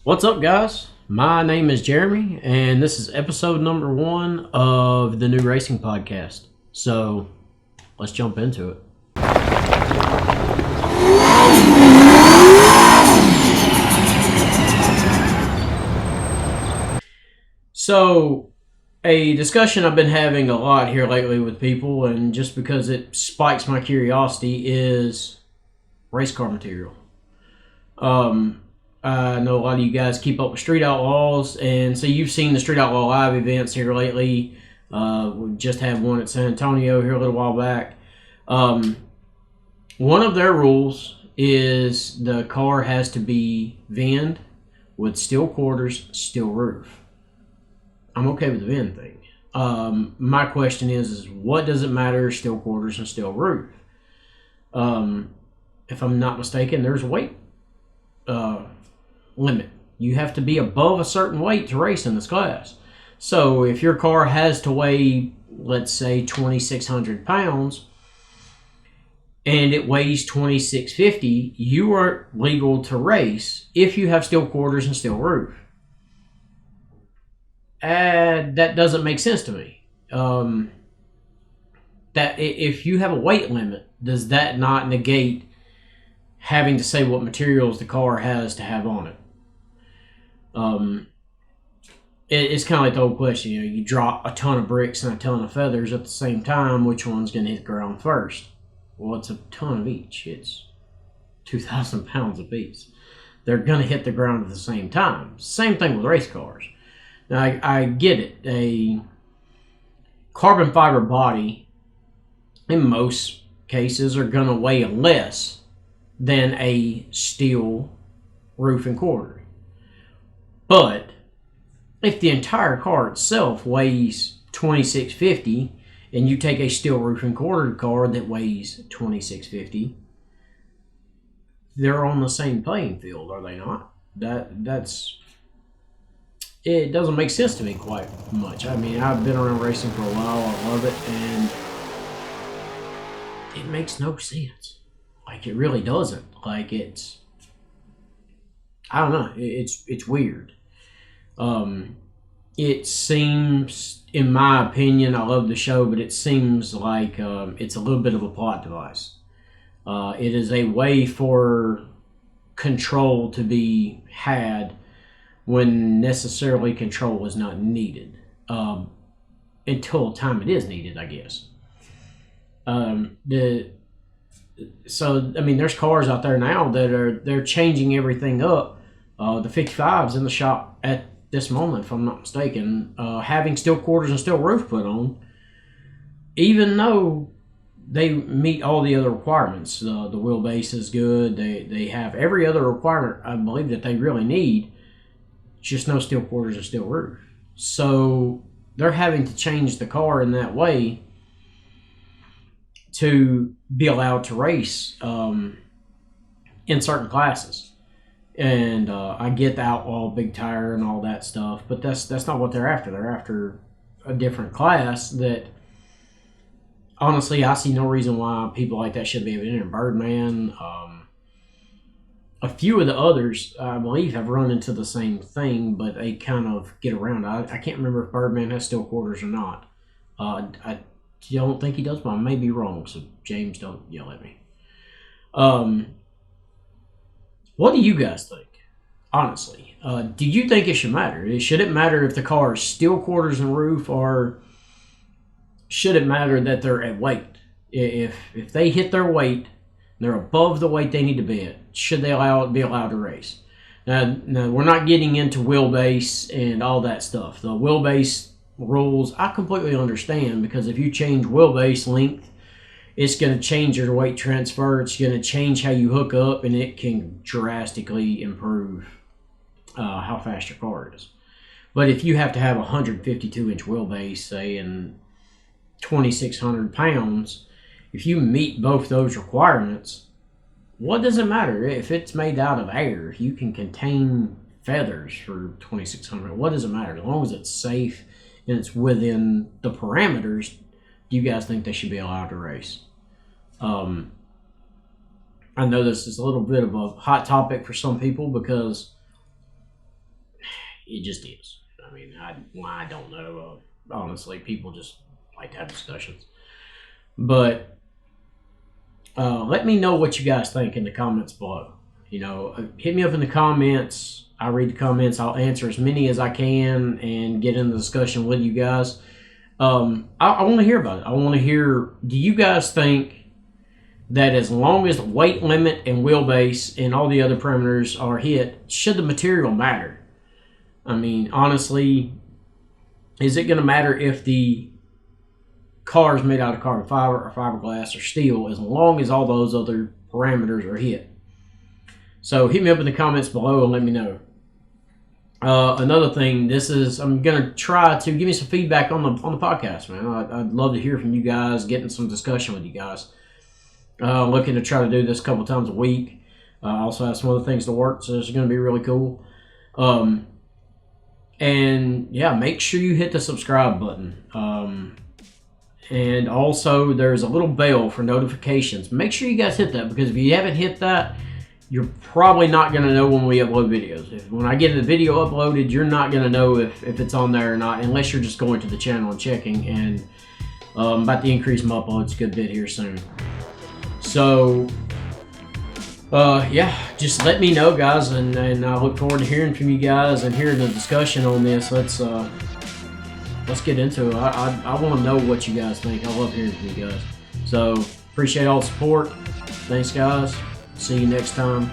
What's up, guys? My name is Jeremy, and this is episode number 1 of the new racing podcast. So, let's jump into it. So, a discussion I've been having a lot here lately with people, and just because it spikes my curiosity, is race car material. I know a lot of you guys keep up with Street Outlaws, and so you've seen the Street Outlaw Live events here lately. We just had one at San Antonio here a little while back. One of their rules is the car has to be VIN'd with steel quarters, steel roof. I'm okay with the VIN thing. My question is what does it matter, steel quarters and steel roof? If I'm not mistaken, there's a weight limit. You have to be above a certain weight to race in this class. So if your car has to weigh, let's say, 2,600 pounds, and it weighs 2,650, you are legal to race if you have steel quarters and steel roof. That doesn't make sense to me. That if you have a weight limit, does that not negate having to say what materials the car has to have on it? It's kind of like the old question, you drop a ton of bricks and a ton of feathers at the same time, which one's going to hit the ground first? Well, it's a ton of each. It's 2,000 pounds apiece. They're going to hit the ground at the same time. Same thing with race cars. Now, I get it. A carbon fiber body, in most cases, are going to weigh less than a steel roof and quarter. But if the entire car itself weighs 2,650 and you take a steel roof and quarter car that weighs 2,650, they're on the same playing field, are they not? It doesn't make sense to me quite much. I mean, I've been around racing for a while. I love it, and it makes no sense. Like, it really doesn't. Like, I don't know. It's weird. It seems, in my opinion, I love the show, but it seems like it's a little bit of a plot device. It is a way for control to be had when necessarily control is not needed, until the time it is needed, I guess. So I mean, there's cars out there now that they're changing everything up. The 55's in the shop at this moment, if I'm not mistaken, having steel quarters and steel roof put on, even though they meet all the other requirements. The wheelbase is good. They have every other requirement, I believe, that they really need, just no steel quarters and steel roof. So they're having to change the car in that way to be allowed to race in certain classes. And I get the outlaw, big tire, and all that stuff, but that's not what they're after. They're after a different class that, honestly, I see no reason why people like that should be able to enter. Birdman, a few of the others, I believe, have run into the same thing, but they kind of get around. I can't remember if Birdman has steel quarters or not. I don't think he does, but I may be wrong, so James, don't yell at me. What do you guys think, honestly? Do you think it should matter? Should it matter if the car is steel quarters and roof, or should it matter that they're at weight? If they hit their weight, they're above the weight they need to be at, should they be allowed to race? Now, we're not getting into wheelbase and all that stuff. The wheelbase rules, I completely understand, because if you change wheelbase length, it's going to change your weight transfer. It's going to change how you hook up, and it can drastically improve how fast your car is. But if you have to have a 152-inch wheelbase, say, and 2,600 pounds, if you meet both those requirements, what does it matter if it's made out of air? You can contain feathers for 2,600. What does it matter? As long as it's safe and it's within the parameters, do you guys think they should be allowed to race? I know this is a little bit of a hot topic for some people because It just is. I mean, I don't know. Honestly, people just like to have discussions. But let me know what you guys think in the comments below. You know, hit me up in the comments. I read the comments. I'll answer as many as I can and get in the discussion with you guys. I want to hear about it. I want to hear, do you guys think that as long as the weight limit and wheelbase and all the other parameters are hit, should the material matter? I mean, honestly, is it going to matter if the car is made out of carbon fiber or fiberglass or steel as long as all those other parameters are hit? So hit me up in the comments below and let me know. Another thing, I'm gonna try to give me some feedback on the podcast, man. I'd love to hear from you guys, getting some discussion with you guys. Looking to try to do this a couple times a week. I also have some other things to work, so this is gonna be really cool. And yeah, make sure you hit the subscribe button. And also there's a little bell for notifications. Make sure you guys hit that, because if you haven't hit that, you're probably not going to know when we upload videos. When I get the video uploaded, you're not going to know if it's on there or not, unless you're just going to the channel and checking. And I'm about to increase my uploads a good bit here soon. So, yeah, just let me know, guys, and I look forward to hearing from you guys and hearing the discussion on this. Let's get into it. I want to know what you guys think. I love hearing from you guys. So, appreciate all the support. Thanks, guys. See you next time.